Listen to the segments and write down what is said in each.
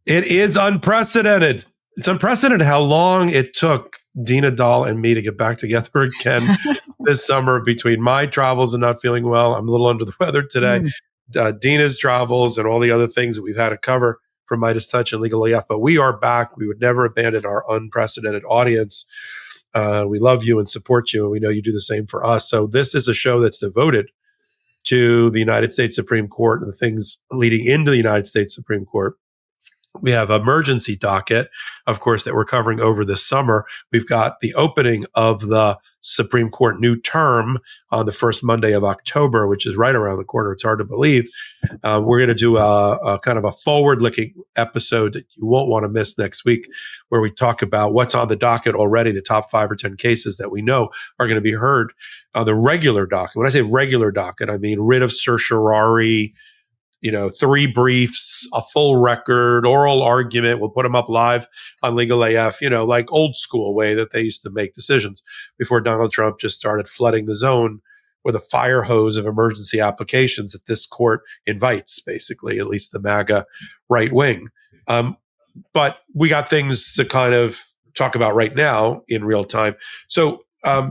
It is unprecedented. It's unprecedented how long it took Dina Doll and me to get back together again this summer between my travels and not feeling well. I'm a little under the weather today. Dina's travels and all the other things that we've had to cover from Midas Touch and Legal AF. But we are back. We would never abandon our unprecedented audience. We love you and support you, and we know you do the same for us. So this is a show that's devoted to the United States Supreme Court and the things leading into the United States Supreme Court. We have emergency docket, of course, that we're covering over this summer. We've got the opening of the Supreme Court new term on the first Monday of October, which is right around the corner. It's hard to believe. We're going to do a kind of a forward-looking episode that you won't want to miss next week, where we talk about what's on the docket already, the top 5 or 10 cases that we know are going to be heard on the regular docket. When I say regular docket, I mean writ of certiorari, 3 briefs, a full record, oral argument. We'll put them up live on Legal AF, like old school way that they used to make decisions before Donald Trump just started flooding the zone with a fire hose of emergency applications that this court invites, basically, at least the MAGA right wing. But we got things to kind of talk about right now in real time. So,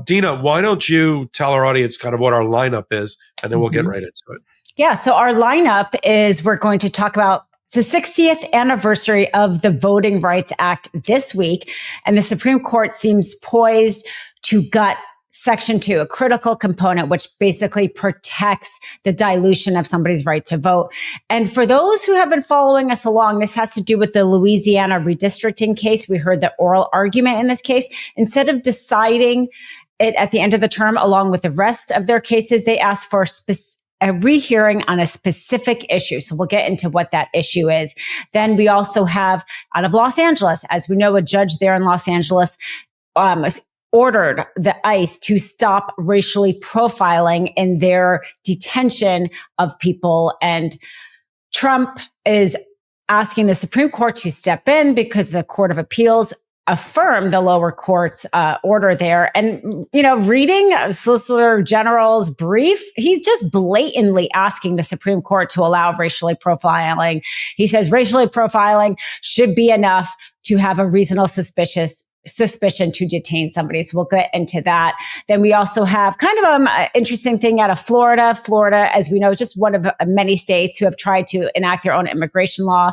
Dina, why don't you tell our audience kind of what our lineup is, and then we'll get right into it. Yeah, so our lineup is we're going to talk about the 60th anniversary of the Voting Rights Act this week, and the Supreme Court seems poised to gut Section 2, a critical component which basically protects the dilution of somebody's right to vote. And for those who have been following us along, this has to do with the Louisiana redistricting case. We heard the oral argument in this case. Instead of deciding it at the end of the term along with the rest of their cases, they asked for a rehearing on a specific issue. So we'll get into what that issue is. Then we also have out of Los Angeles, as we know, a judge there in Los Angeles ordered the ICE to stop racially profiling in their detention of people. And Trump is asking the Supreme Court to step in because the Court of Appeals affirm the lower court's order there. And, reading Solicitor General's brief, he's just blatantly asking the Supreme Court to allow racially profiling. He says racially profiling should be enough to have a reasonable suspicion to detain somebody. So we'll get into that. Then we also have kind of an interesting thing out of Florida. Florida, as we know, is just one of many states who have tried to enact their own immigration law.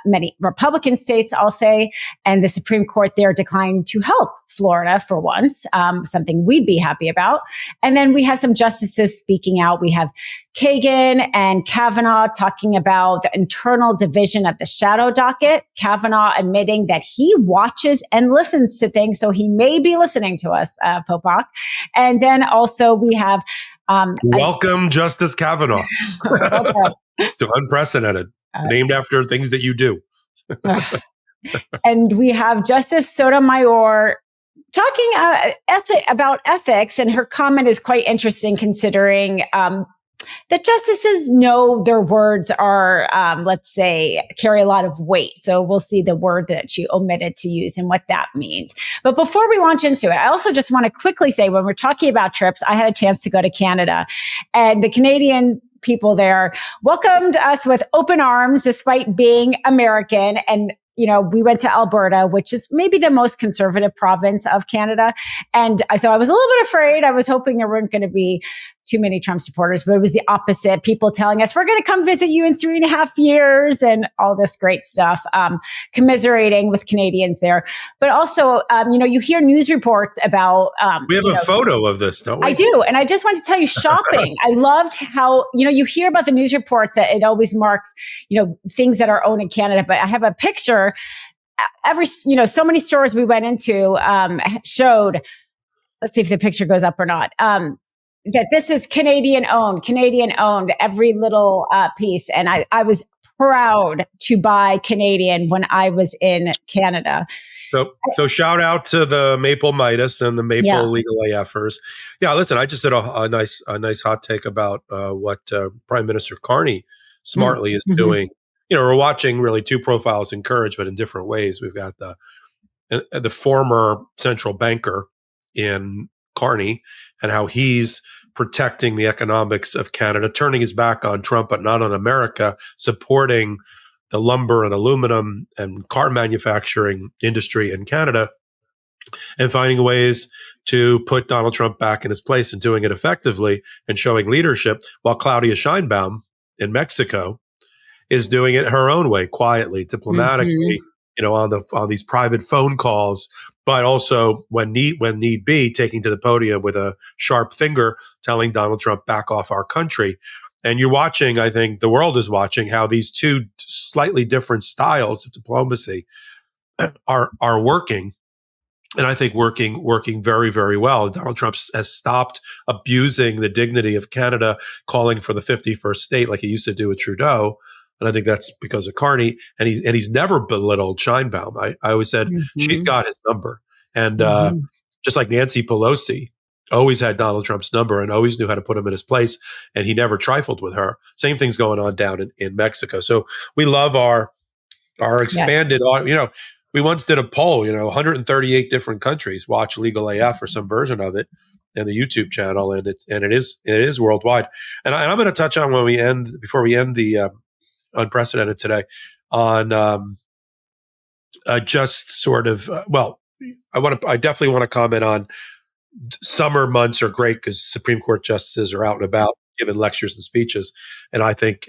Many Republican states, I'll say, and the Supreme Court there declined to help Florida for once, something we'd be happy about. And then we have some justices speaking out. We have Kagan and Kavanaugh talking about the internal division of the shadow docket. Kavanaugh admitting that he watches and listens to things, so he may be listening to us, Popok. And then also we have welcome Justice Kavanaugh to Unprecedented, named after things that you do. And we have Justice Sotomayor talking about ethics, and her comment is quite interesting considering that justices know their words are, let's say, carry a lot of weight. So we'll see the word that she omitted to use and what that means. But before we launch into it, I also just want to quickly say, when we're talking about trips, I had a chance to go to Canada, and the Canadian people there welcomed us with open arms despite being American. And we went to Alberta, which is maybe the most conservative province of Canada. And so I was a little bit afraid. I was hoping there weren't going to be too many Trump supporters, but it was the opposite. People telling us, we're going to come visit you in 3.5 years and all this great stuff, commiserating with Canadians there. But also, you hear news reports about... we have a photo of this, don't we? I do. And I just want to tell you, shopping. I loved how, you hear about the news reports that it always marks, things that are owned in Canada. But I have a picture. So many stores we went into showed, let's see if the picture goes up or not, that this is Canadian owned, every little piece. And I was proud to buy Canadian when I was in Canada. So shout out to the Maple Midas and the Maple Legal AFers. Yeah, listen, I just did a nice hot take about what Prime Minister Carney smartly is doing. We're watching really two profiles in courage, but in different ways. We've got the former central banker in Carney and how he's protecting the economics of Canada, turning his back on Trump, but not on America, supporting the lumber and aluminum and car manufacturing industry in Canada, and finding ways to put Donald Trump back in his place and doing it effectively and showing leadership, while Claudia Sheinbaum in Mexico is doing it her own way, quietly, diplomatically, on these private phone calls, but also when need be, taking to the podium with a sharp finger, telling Donald Trump, back off our country. And you're watching, I think the world is watching, how these two slightly different styles of diplomacy are working. And I think working very, very well. Donald Trump has stopped abusing the dignity of Canada, calling for the 51st state like he used to do with Trudeau. And I think that's because of Carney. And he's never belittled Sheinbaum. I always said she's got his number. And just like Nancy Pelosi always had Donald Trump's number and always knew how to put him in his place. And he never trifled with her. Same thing's going on down in Mexico. So we love our expanded, we once did a poll, 138 different countries watch Legal AF or some version of it in the YouTube channel, and it is worldwide. And I'm going to touch on before we end the unprecedented today on just sort of I definitely want to comment on summer months are great because Supreme Court justices are out and about giving lectures and speeches, and I think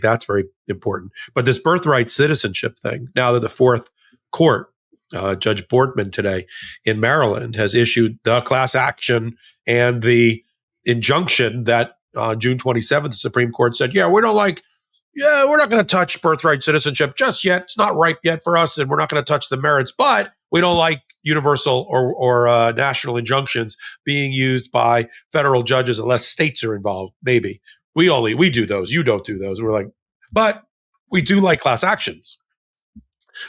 that's very important. But this birthright citizenship thing, now that the fourth court, Judge Boardman today in Maryland, has issued the class action and the injunction that on June 27th, the Supreme Court said, we're not going to touch birthright citizenship just yet. It's not ripe yet for us, and we're not going to touch the merits, but we don't like universal or national injunctions being used by federal judges unless states are involved. Maybe we do those. You don't do those. We're like, but we do like class actions.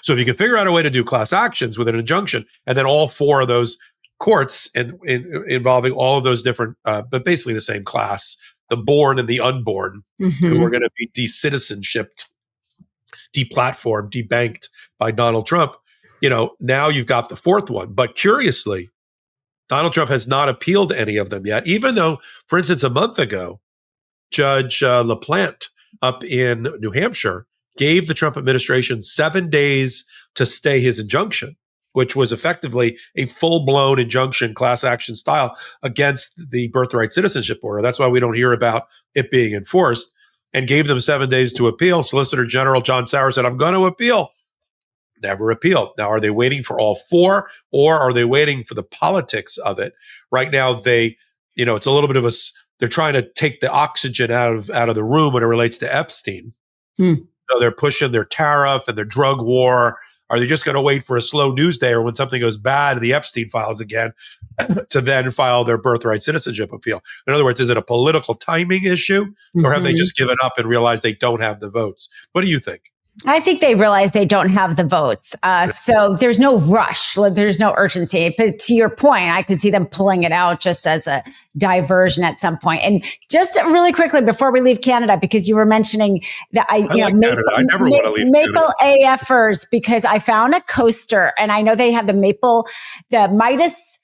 So if you can figure out a way to do class actions with an injunction, and then all four of those courts involving all of those different, but basically the same class, the born and the unborn, who are going to be de-citizenshiped, deplatformed, debanked by Donald Trump, now you've got the fourth one. But curiously, Donald Trump has not appealed any of them yet, even though, for instance, a month ago, Judge LaPlante up in New Hampshire gave the Trump administration 7 days to stay his injunction, which was effectively a full-blown injunction, class action style, against the birthright citizenship order. That's why we don't hear about it being enforced, and gave them 7 days to appeal. Solicitor General John Sauer said, I'm going to appeal. Never appealed. Now, are they waiting for all four, or are they waiting for the politics of it? Right now, it's a little bit of they're trying to take the oxygen out of the room when it relates to Epstein. So they're pushing their tariff and their drug war. Are they just going to wait for a slow news day or when something goes bad, the Epstein files again, to then file their birthright citizenship appeal? In other words, is it a political timing issue, or have they just given up and realized they don't have the votes? What do you think? I think they realize they don't have the votes. So there's no rush. There's no urgency. But to your point, I could see them pulling it out just as a diversion at some point. And just really quickly before we leave Canada, because you were mentioning that Maple AFers, because I found a coaster, and I know they have the Midas.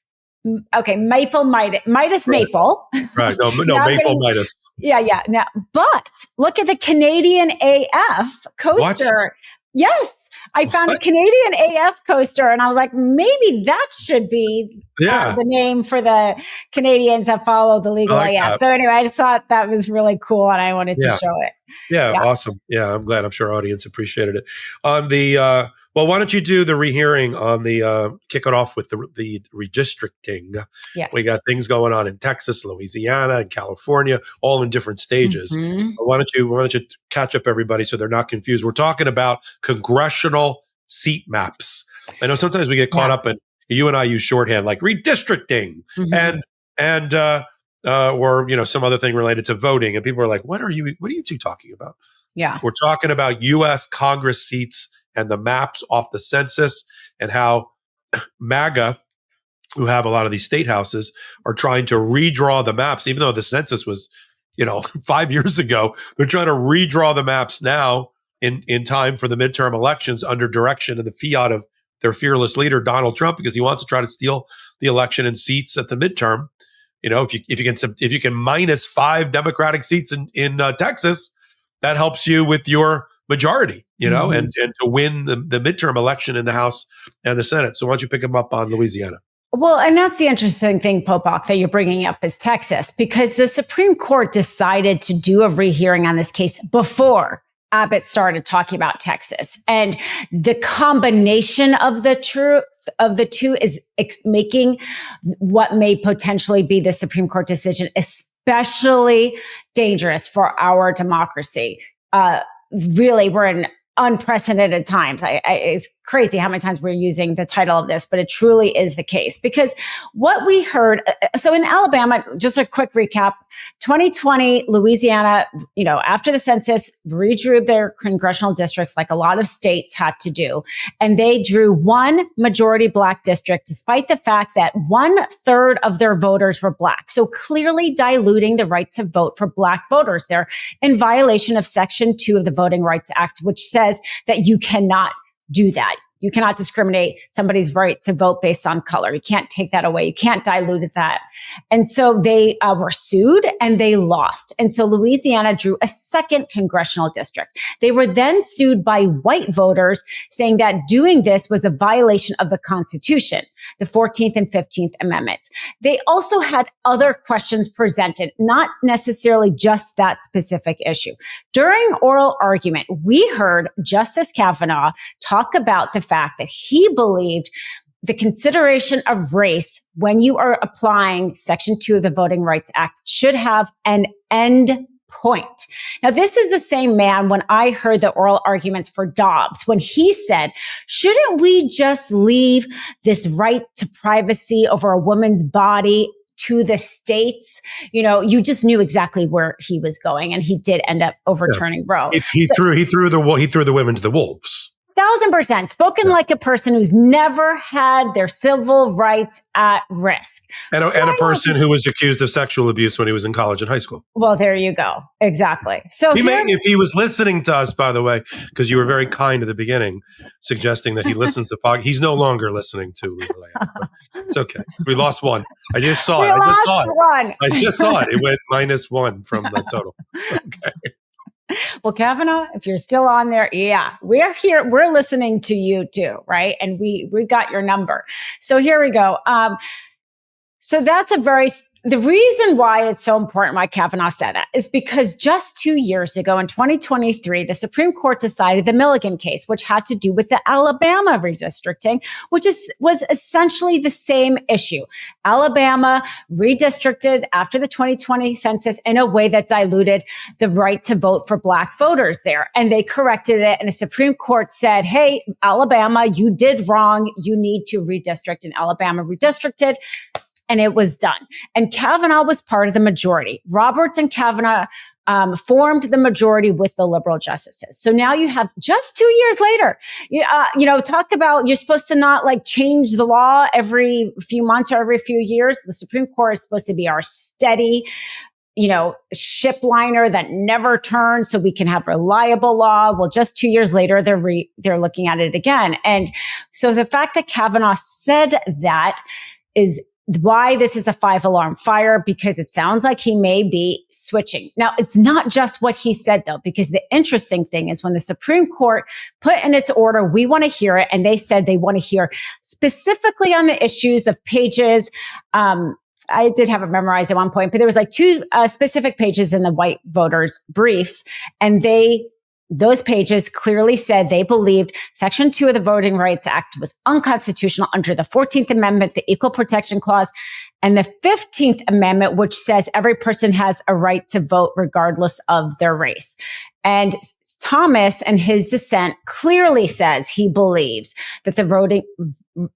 Okay, Midas Maple. Right. No, Maple Midas. Yeah. Now, but look at the Canadian AF coaster. What? Yes, I found a Canadian AF coaster, and I was like, maybe that should be the name for the Canadians that follow the legal AF. That. So anyway, I just thought that was really cool, and I wanted to show it. Yeah, awesome. Yeah, I'm glad. I'm sure our audience appreciated it. On the well, why don't you do the rehearing on the kick it off with the redistricting? Yes. We got things going on in Texas, Louisiana, and California, all in different stages. Why don't you catch up everybody so they're not confused? We're talking about congressional seat maps. I know sometimes we get caught up in, you and I use shorthand like redistricting and or some other thing related to voting, and people are like, what are you two talking about? Yeah. We're talking about U.S. Congress seats and the maps off the census, and how MAGA, who have a lot of these state houses, are trying to redraw the maps, even though the census was, 5 years ago. They're trying to redraw the maps now in time for the midterm elections under direction and the fiat of their fearless leader, Donald Trump, because he wants to try to steal the election and seats at the midterm. If you can minus 5 Democratic seats in Texas, that helps you with your majority, and to win the midterm election in the House and the Senate. So why don't you pick them up on Louisiana? Well, and that's the interesting thing, Popok, that you're bringing up is Texas, because the Supreme Court decided to do a rehearing on this case before Abbott started talking about Texas. And the combination of the two is making what may potentially be the Supreme Court decision especially dangerous for our democracy. Really, we're in unprecedented times. It's crazy how many times we're using the title of this, but it truly is the case, because what we heard, so in Alabama, just a quick recap, 2020, Louisiana, after the census, redrew their congressional districts like a lot of states had to do. And they drew one majority Black district, despite the fact that 1/3 of their voters were Black. So clearly diluting the right to vote for Black voters there in violation of Section 2 of the Voting Rights Act, which says that you cannot do that. You cannot discriminate somebody's right to vote based on color. You can't take that away. You can't dilute that. And so they were sued and they lost. And so Louisiana drew a second congressional district. They were then sued by white voters, saying that doing this was a violation of the Constitution, the 14th and 15th Amendments. They also had other questions presented, not necessarily just that specific issue. During oral argument, we heard Justice Kavanaugh talk about the fact that he believed the consideration of race when you are applying Section 2 of the Voting Rights Act should have an end point. Now, this is the same man when I heard the oral arguments for Dobbs, when he said, shouldn't we just leave this right to privacy over a woman's body to the states? You just knew exactly where he was going, and he did end up overturning Roe. He threw the women to the wolves. 1,000%. Spoken like a person who's never had their civil rights at risk. And a person who was accused of sexual abuse when he was in college and high school. Well, there you go. Exactly. So if he was listening to us, by the way, because you were very kind at the beginning, suggesting that he listens to podcast. He's no longer listening to Leland. It's okay. We lost one. I just saw it. I just saw it. It went -1 from the total. Okay. Well, Kavanaugh, if you're still on there, we're here. We're listening to you too, right? And we got your number. So here we go. So that's the reason why it's so important why Kavanaugh said that is because just 2 years ago in 2023, the Supreme Court decided the Milligan case, which had to do with the Alabama redistricting, which was essentially the same issue. Alabama redistricted after the 2020 census in a way that diluted the right to vote for Black voters there. And they corrected it. And the Supreme Court said, hey, Alabama, you did wrong. You need to redistrict. And Alabama redistricted. And it was done. And Kavanaugh was part of the majority. Roberts and Kavanaugh formed the majority with the liberal justices. So now you have just 2 years later, talk about you're supposed to not change the law every few months or every few years. The Supreme Court is supposed to be our steady, ship liner that never turns so we can have reliable law. Well, just 2 years later, they're looking at it again. And so the fact that Kavanaugh said that is why this is a 5-alarm fire, because it sounds like he may be switching. Now, it's not just what he said, though, because the interesting thing is when the Supreme Court put in its order, we want to hear it. And they said they want to hear specifically on the issues of pages. I did have it memorized at one point, but there was 2 specific pages in the white voters' briefs. And those pages clearly said they believed Section 2 of the Voting Rights Act was unconstitutional under the 14th Amendment, the Equal Protection Clause, and the 15th Amendment, which says every person has a right to vote regardless of their race. And Thomas, in his dissent, clearly says he believes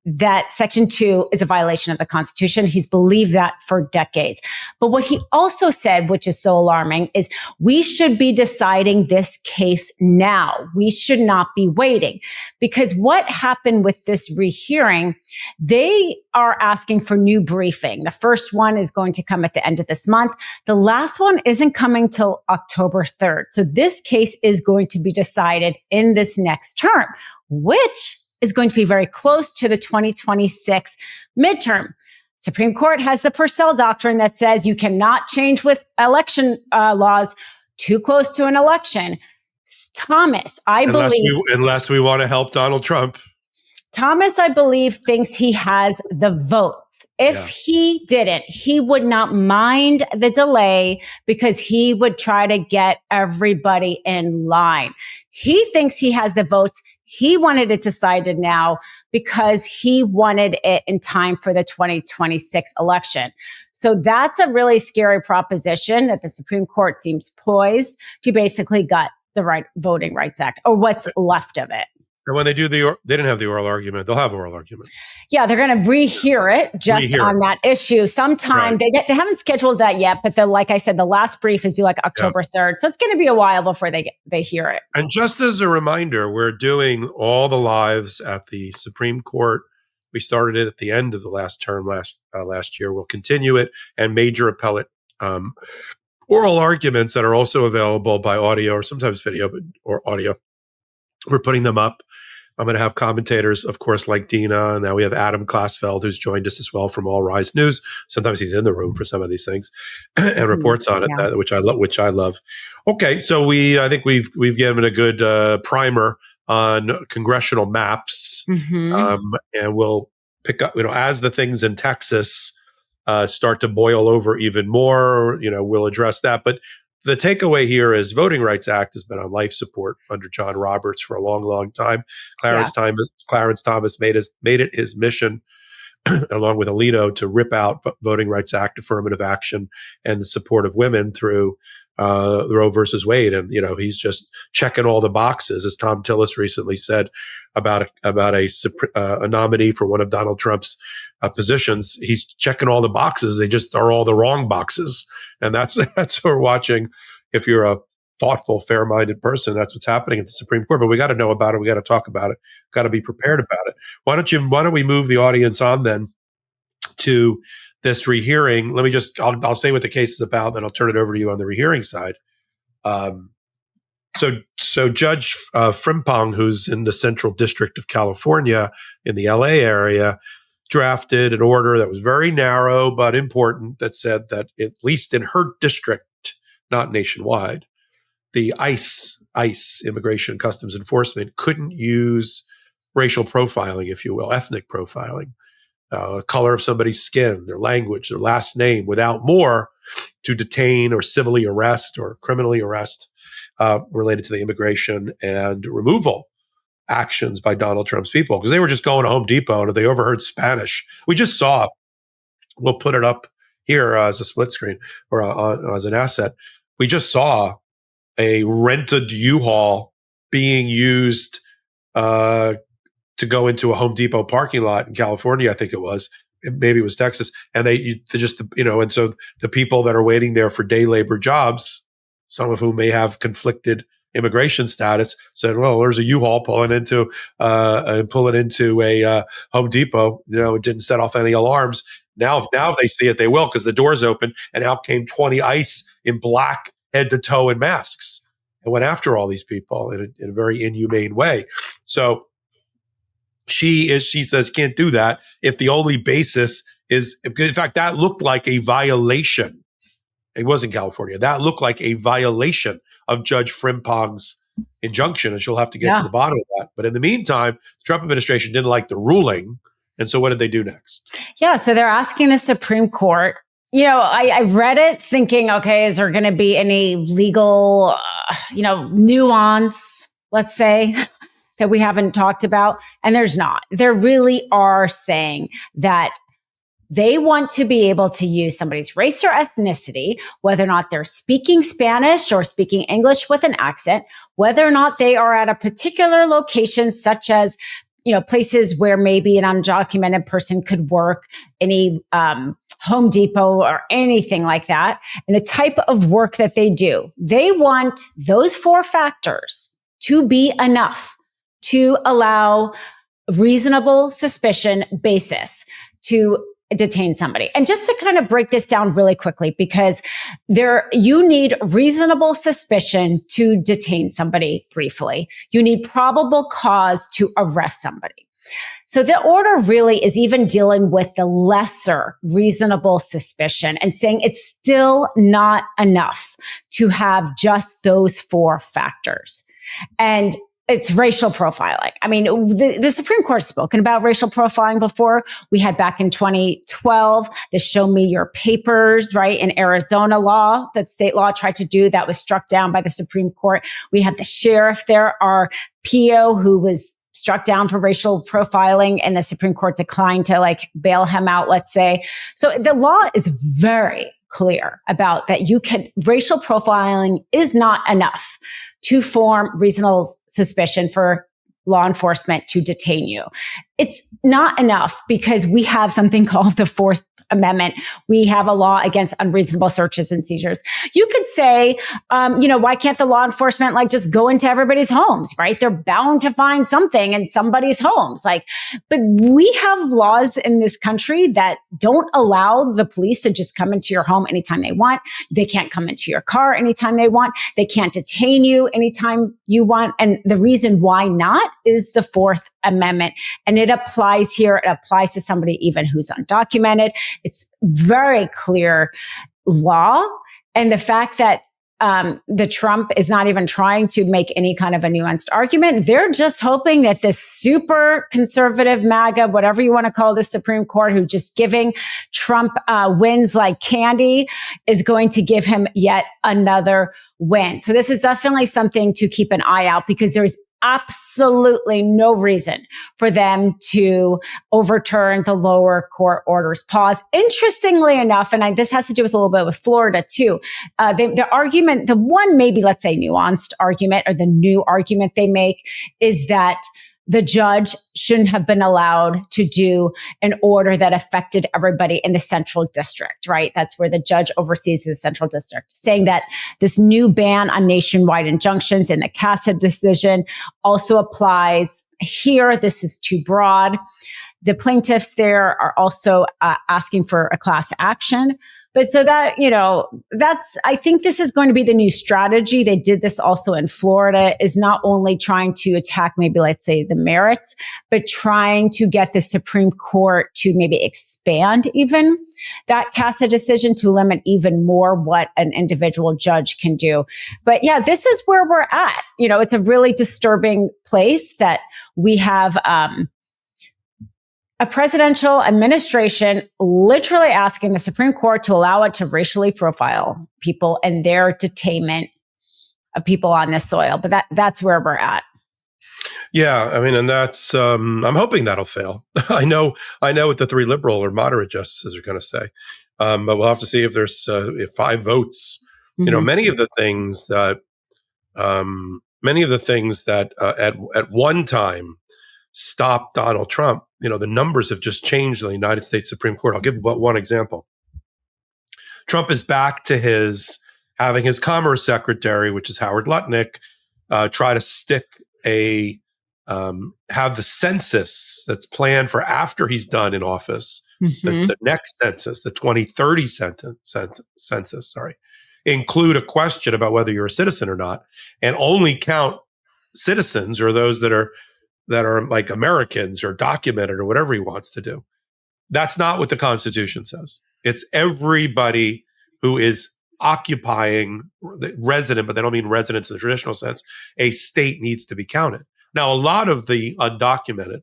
that Section 2 is a violation of the Constitution. He's believed that for decades. But what he also said, which is so alarming, is we should be deciding this case now. We should not be waiting. Because what happened with this rehearing, they are asking for new briefing. The first one is going to come at the end of this month. The last one isn't coming till October 3rd. So this case is going to be decided in this next term, which is going to be very close to the 2026 midterm. Supreme Court has the Purcell Doctrine that says you cannot change with election laws too close to an election. Thomas, unless we want to help Donald Trump. Thomas, I believe, thinks he has the votes. If he didn't, he would not mind the delay because he would try to get everybody in line. He thinks he has the votes. He wanted it decided now because he wanted it in time for the 2026 election. So that's a really scary proposition that the Supreme Court seems poised to basically gut the Voting Rights Act, or what's left of it. And when they do they didn't have the oral argument. They'll have oral argument. Yeah, they're going to rehear it on that issue sometime. Right. They haven't scheduled that yet, but like I said, the last brief is due like October 3rd. So it's going to be a while before they hear it. And just as a reminder, we're doing all the lives at the Supreme Court. We started it at the end of the last term last year. We'll continue it, and major appellate oral arguments that are also available by audio or sometimes video, or audio. We're putting them up. I'm going to have commentators, of course, like Dina. And now we have Adam Klasfeld, who's joined us as well from All Rise News. Sometimes he's in the room for some of these things and reports on it, which I love. Okay, so I think we've given a good primer on congressional maps, and we'll pick up. As the things in Texas start to boil over even more, we'll address that. But the takeaway here is Voting Rights Act has been on life support under John Roberts for a long, long time. Clarence Thomas made it his mission, along with Alito, to rip out Voting Rights Act, affirmative action, and the support of women through Roe versus Wade. And, he's just checking all the boxes, as Tom Tillis recently said about a nominee for one of Donald Trump's positions. He's checking all the boxes. They just are all the wrong boxes. And that's what we're watching. If you're a thoughtful, fair-minded person, that's what's happening at the Supreme Court. But we got to know about it. We got to talk about it. Got to be prepared about it. Why don't we move the audience on then to this rehearing? I'll say what the case is about, then I'll turn it over to you on the rehearing side. So Judge Frimpong, who's in the Central District of California in the LA area, drafted an order that was very narrow but important that said that, at least in her district, not nationwide, the ICE, Immigration Customs Enforcement, couldn't use racial profiling, if you will, ethnic profiling, color of somebody's skin, their language, their last name, without more, to detain or civilly arrest or criminally arrest related to the immigration and removal actions by Donald Trump's people, because they were just going to Home Depot and they overheard Spanish. We just saw, we'll put it up here as a split screen or as an asset. We just saw a rented U-Haul being used to go into a Home Depot parking lot in California. I think it was, maybe it was Texas. And and so the people that are waiting there for day labor jobs, some of whom may have conflicted immigration status, said, well, there's a U-Haul pulling into a Home Depot. It didn't set off any alarms. Now if they see it, they will, because the door's open, and out came 20 ICE in black, head to toe, in masks, and went after all these people in a very inhumane way. So she says can't do that if the only basis is, in fact, that looked like a violation. It was in California. That looked like a violation of Judge Frimpong's injunction, and she'll have to get to the bottom of that. But in the meantime, the Trump administration didn't like the ruling. And so what did they do next? Yeah, so they're asking the Supreme Court. I read it thinking, okay, is there going to be any legal, nuance, let's say, that we haven't talked about? And there's not. They really are saying that they want to be able to use somebody's race or ethnicity, whether or not they're speaking Spanish or speaking English with an accent, whether or not they are at a particular location, such as, places where maybe an undocumented person could work, any Home Depot or anything like that, and the type of work that they do. They want those 4 factors to be enough to allow reasonable suspicion basis to detain somebody. And just to kind of break this down really quickly, because you need reasonable suspicion to detain somebody briefly. You need probable cause to arrest somebody. So the order really is even dealing with the lesser reasonable suspicion and saying it's still not enough to have just those 4 factors. And it's racial profiling. I mean, the Supreme Court's spoken about racial profiling before. We had back in 2012, the Show Me Your Papers, right? In Arizona law, that state law tried to do, that was struck down by the Supreme Court. We have the sheriff there, our PO, who was struck down for racial profiling, and the Supreme Court declined to like bail him out, let's say. So the law is very clear about that. Racial profiling is not enough to form reasonable suspicion for law enforcement to detain you. It's not enough because we have something called the Fourth Amendment. We have a law against unreasonable searches and seizures. You could say, why can't the law enforcement like just go into everybody's homes, right? They're bound to find something in somebody's homes. But we have laws in this country that don't allow the police to just come into your home anytime they want. They can't come into your car anytime they want. They can't detain you anytime you want. And the reason why not is the Fourth Amendment. And it applies here. It applies to somebody even who's undocumented. It's very clear law. And the fact that the Trump is not even trying to make any kind of a nuanced argument. They're just hoping that this super conservative MAGA, whatever you want to call the Supreme Court, who's just giving Trump wins like candy, is going to give him yet another win. So this is definitely something to keep an eye out, because there's absolutely no reason for them to overturn the lower court orders. Pause. Interestingly enough, and this has to do with a little bit with Florida too, the argument, the one maybe let's say nuanced argument, or the new argument they make, is that the judge shouldn't have been allowed to do an order that affected everybody in the central district, right? That's where the judge oversees the central district, saying that this new ban on nationwide injunctions in the CASA decision also applies here. This is too broad. The plaintiffs there are also asking for a class action. But so that, I think this is going to be the new strategy. They did this also in Florida, is not only trying to attack maybe, let's say, the merits, but trying to get the Supreme Court to maybe expand even that CASA decision to limit even more what an individual judge can do. But yeah, this is where we're at. It's a really disturbing place that we have, a presidential administration literally asking the Supreme Court to allow it to racially profile people and their detainment of people on this soil. But that's where we're at. Yeah, I mean, and that's, I'm hoping that'll fail. I know what the three liberal or moderate justices are going to say, but we'll have to see if there's 5 votes. Mm-hmm. Many of the things that at one time stopped Donald Trump, the numbers have just changed in the United States Supreme Court. I'll give but one example. Trump is back to having his Commerce Secretary, which is Howard Lutnick, try to stick have the census that's planned for after he's done in office, mm-hmm. the next census, the 2030 census, include a question about whether you're a citizen or not, and only count citizens or those that are like Americans or documented or whatever he wants to do. That's not what the Constitution says. It's everybody who is occupying resident, but they don't mean residents in the traditional sense. A state needs to be counted. Now, a lot of the undocumented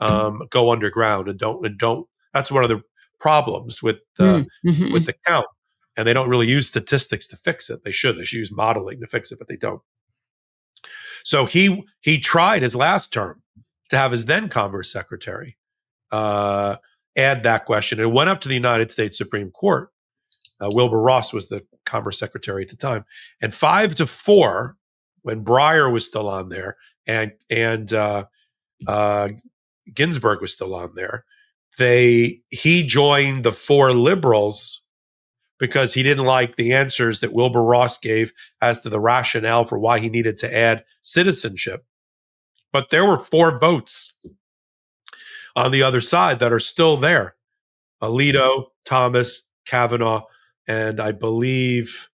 go underground and don't. That's one of the problems with with the count, and they don't really use statistics to fix it. They should use modeling to fix it, but they don't. So he tried his last term to have his then Commerce Secretary add that question. It went up to the United States Supreme Court. Wilbur Ross was the Commerce Secretary at the time, and 5-4, when Breyer was still on there and Ginsburg was still on there, he joined the 4 liberals because he didn't like the answers that Wilbur Ross gave as to the rationale for why he needed to add citizenship. But there were 4 votes on the other side that are still there. Alito, Thomas, Kavanaugh, and I believe,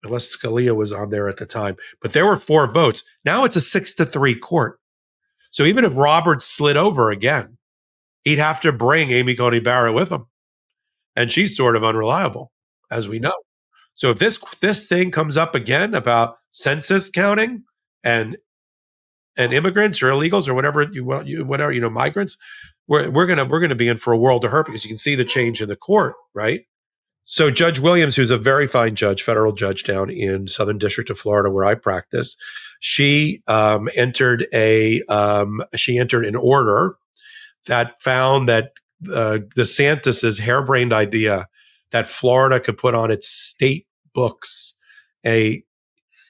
unless Scalia was on there at the time, but there were 4 votes. Now it's a 6-3 court. So even if Roberts slid over again, he'd have to bring Amy Coney Barrett with him. And she's sort of unreliable, as we know. So if this thing comes up again about census counting, and immigrants or illegals or whatever migrants, we're gonna be in for a world of hurt, because you can see the change in the court, right? So Judge Williams, who's a very fine judge, federal judge down in Southern District of Florida, where I practice, she entered an order that found that DeSantis's harebrained idea that Florida could put on its state books a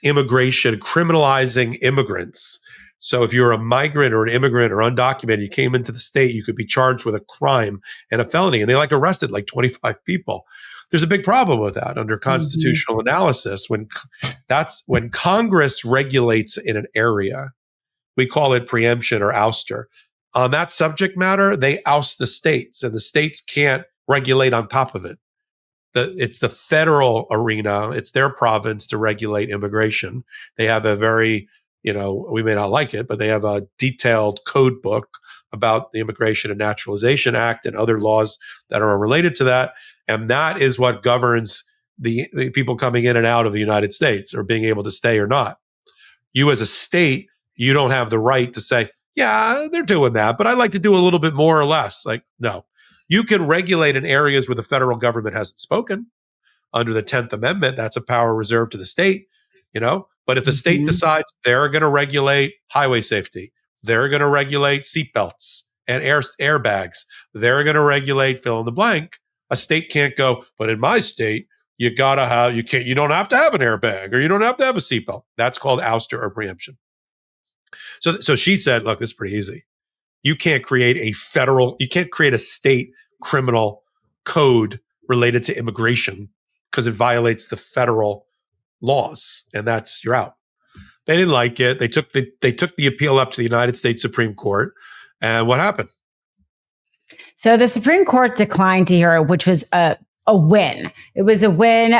immigration criminalizing immigrants. So if you're a migrant or an immigrant or undocumented, you came into the state, you could be charged with a crime and a felony. And they arrested 25 people. There's a big problem with that under constitutional analysis. When Congress regulates in an area, we call it preemption or ouster. On that subject matter, they oust the states, and the states can't regulate on top of it. It's the federal arena. It's their province to regulate immigration. They have a very, we may not like it, but they have a detailed code book about the Immigration and Naturalization Act and other laws that are related to that. And that is what governs the people coming in and out of the United States, or being able to stay or not. You as a state, you don't have the right to say, yeah, they're doing that, but I'd like to do a little bit more or less. No. You can regulate in areas where the federal government hasn't spoken. Under the 10th Amendment, that's a power reserved to the state, But if the state decides they're going to regulate highway safety, they're going to regulate seatbelts and airbags, they're going to regulate fill in the blank, a state can't go, but in my state, you don't have to have an airbag, or you don't have to have a seatbelt. That's called ouster or preemption. So she said, look, this is pretty easy. You can't create a state criminal code related to immigration because it violates the federal laws, and you're out. They didn't like it. They took the appeal up to the United States Supreme Court, and what happened? So the Supreme Court declined to hear it, which was a win. It was a win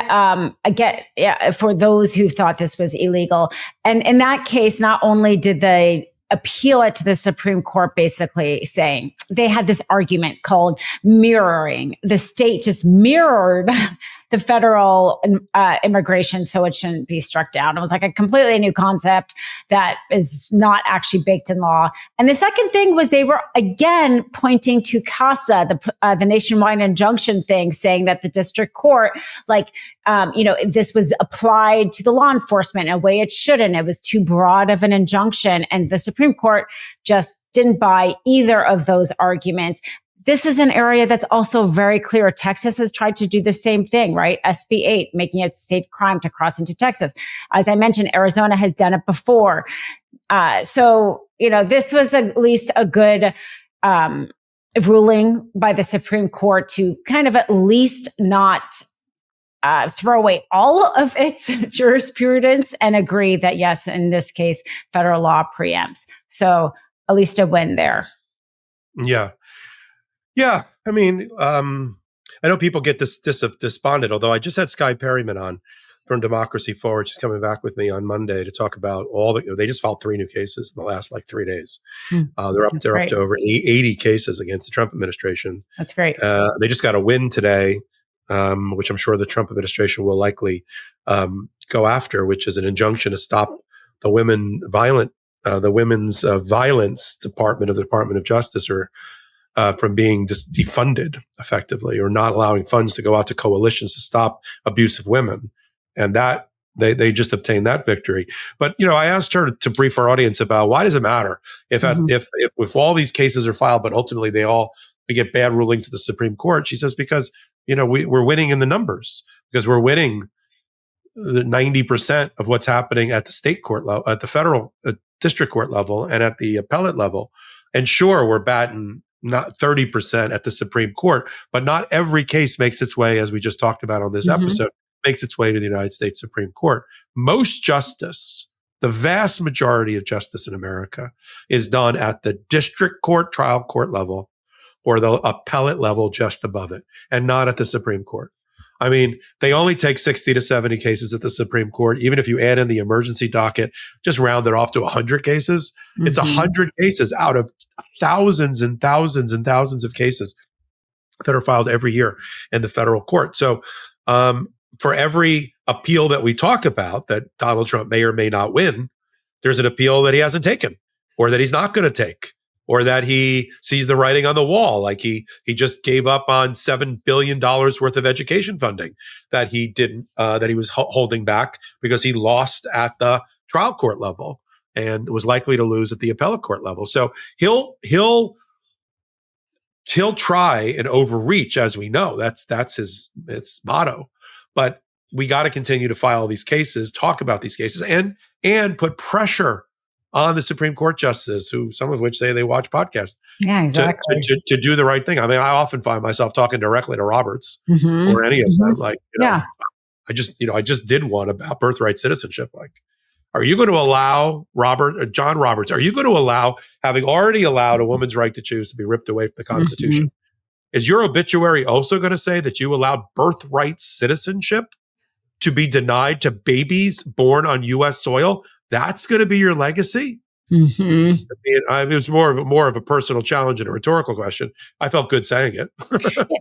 again for those who thought this was illegal. And in that case, not only did they appeal it to the Supreme Court, basically saying they had this argument called mirroring. The state just mirrored the federal immigration, so it shouldn't be struck down. It was a completely new concept that is not actually baked in law. And the second thing was they were again pointing to CASA, the nationwide injunction thing, saying that the district court, this was applied to the law enforcement in a way it shouldn't. It was too broad of an injunction, and the Supreme Court just didn't buy either of those arguments. This is an area that's also very clear. Texas has tried to do the same thing, right? SB 8, making it a state crime to cross into Texas. As I mentioned, Arizona has done it before. This was at least a good ruling by the Supreme Court to kind of at least not throw away all of its jurisprudence and agree that, yes, in this case, federal law preempts. So at least a win there. Yeah. Yeah. I mean, I know people get despondent, although I just had Sky Perryman on from Democracy Forward. She's coming back with me on Monday to talk about they just filed 3 new cases in the last 3 days. They're up to over 80 cases against the Trump administration. That's great. They just got a win today, which I'm sure the Trump administration will likely go after, which is an injunction to stop the women's violence department of the Department of Justice, or from being defunded effectively, or not allowing funds to go out to coalitions to stop abuse of women. And that they just obtained that victory. But, I asked her to brief our audience about why does it matter if all these cases are filed, but ultimately we get bad rulings at the Supreme Court. She says, because, we're winning in the numbers, because we're winning the 90% of what's happening at the state court level, at the federal district court level, and at the appellate level. And sure, we're batting not 30% at the Supreme Court, but not every case makes its way, as we just talked about on this episode, makes its way to the United States Supreme Court. Most justice, the vast majority of justice in America, is done at the district court, trial court level, or the appellate level just above it, and not at the Supreme Court. I mean, they only take 60 to 70 cases at the Supreme Court. Even if you add in the emergency docket, just round it off to 100 cases. It's 100 cases out of thousands and thousands and thousands of cases that are filed every year in the federal court. So for every appeal that we talk about that Donald Trump may or may not win, there's an appeal that he hasn't taken, or that he's not going to take, or that he sees the writing on the wall. Like he just gave up on $7 billion worth of education funding that he didn't, that he was holding back because he lost at the trial court level and was likely to lose at the appellate court level. So he'll try and overreach, as we know. That's his motto. But we got to continue to file these cases, talk about these cases, and put pressure on the Supreme Court justices, who some of which say they watch podcasts. Yeah, exactly. To do the right thing. I mean, I often find myself talking directly to Roberts or any of them. Like, I just did one about birthright citizenship. Like, are you going to allow John Roberts, are you going to allow, having already allowed a woman's right to choose to be ripped away from the Constitution, is your obituary also going to say that you allowed birthright citizenship to be denied to babies born on U.S. soil? That's going to be your legacy? It was more of a personal challenge and a rhetorical question. I felt good saying it.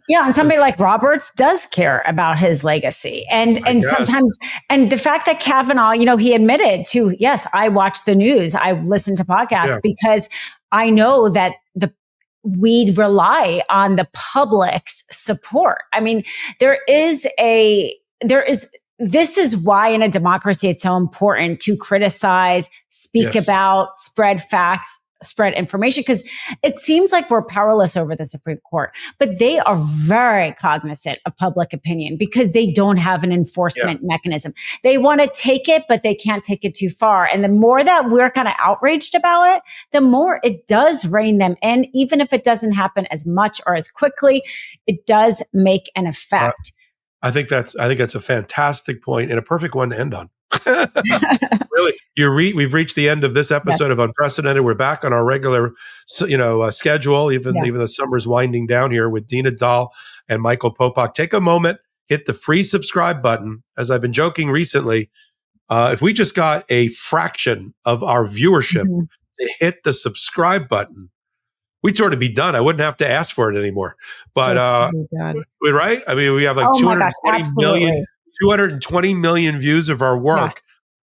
And somebody like Roberts does care about his legacy, and sometimes, and the fact that Kavanaugh, he admitted to, yes, I watch the news, I listen to podcasts because I know that we rely on the public's support. I mean, this is why in a democracy it's so important to criticize, speak about, spread facts, spread information, because it seems like we're powerless over the Supreme Court, but they are very cognizant of public opinion because they don't have an enforcement mechanism. They want to take it, but they can't take it too far. And the more that we're kind of outraged about it, the more it does rein them in. Even if it doesn't happen as much or as quickly, it does make an effect. I think that's a fantastic point and a perfect one to end on. Really, we've reached the end of this episode of Unprecedented. We're back on our regular, schedule. Even the summer's winding down here with Dina Doll and Michael Popok. Take a moment, hit the free subscribe button. As I've been joking recently, if we just got a fraction of our viewership to hit the subscribe button, we'd sort of be done. I wouldn't have to ask for it anymore. But right? I mean, we have like 220 million views of our work.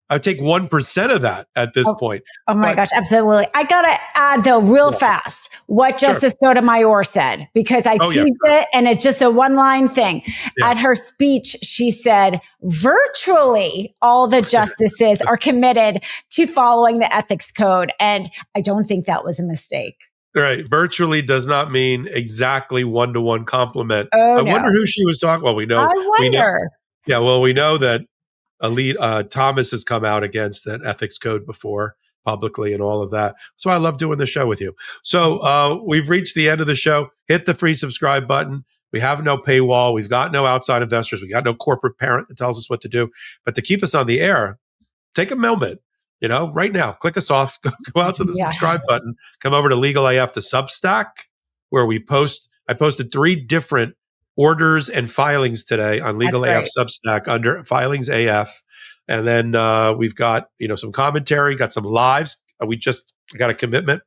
I would take 1% of that at this point. Oh my gosh, absolutely. I got to add though real fast what Justice Sotomayor said, because I teased it and it's just a one-line thing. At her speech, she said, virtually all the justices are committed to following the ethics code. And I don't think that was a mistake. Right. Virtually does not mean exactly one-to-one compliment. I wonder who she was talking. Well, we know. We know that Thomas has come out against that ethics code before publicly and all of that. So I love doing the show with you. So we've reached the end of the show. Hit the free subscribe button. We have no paywall. We've got no outside investors. We got no corporate parent that tells us what to do. But to keep us on the air, take a moment. Right now, click us off, go out to the subscribe button, come over to Legal AF, the Substack, where I posted 3 different orders and filings today on Legal AF Substack under Filings AF. And then we've got, some commentary, got some lives. We just got a commitment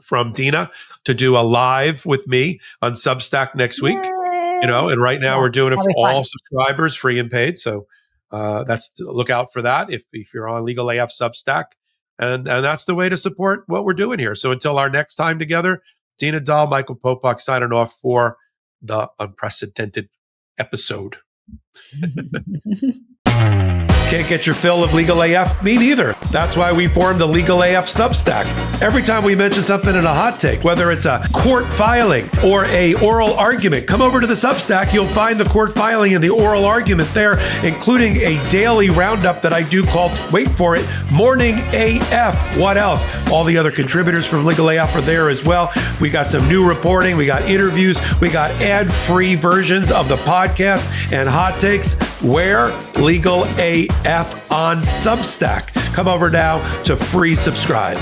from Dina to do a live with me on Substack next week. And right now we're doing it for all subscribers, free and paid. So look out for that if you're on Legal AF Substack, and that's the way to support what we're doing here. So until our next time together, Dina Doll, Michael Popok signing off for the Unprecedented episode. Can't get your fill of Legal AF? Me neither. That's why we formed the Legal AF Substack. Every time we mention something in a hot take, whether it's a court filing or a oral argument, come over to the Substack. You'll find the court filing and the oral argument there, including a daily roundup that I do called, wait for it, Morning AF. What else? All the other contributors from Legal AF are there as well. We got some new reporting. We got interviews. We got ad-free versions of the podcast and hot takes. Where? Legal AF on Substack. Come over now to free subscribe.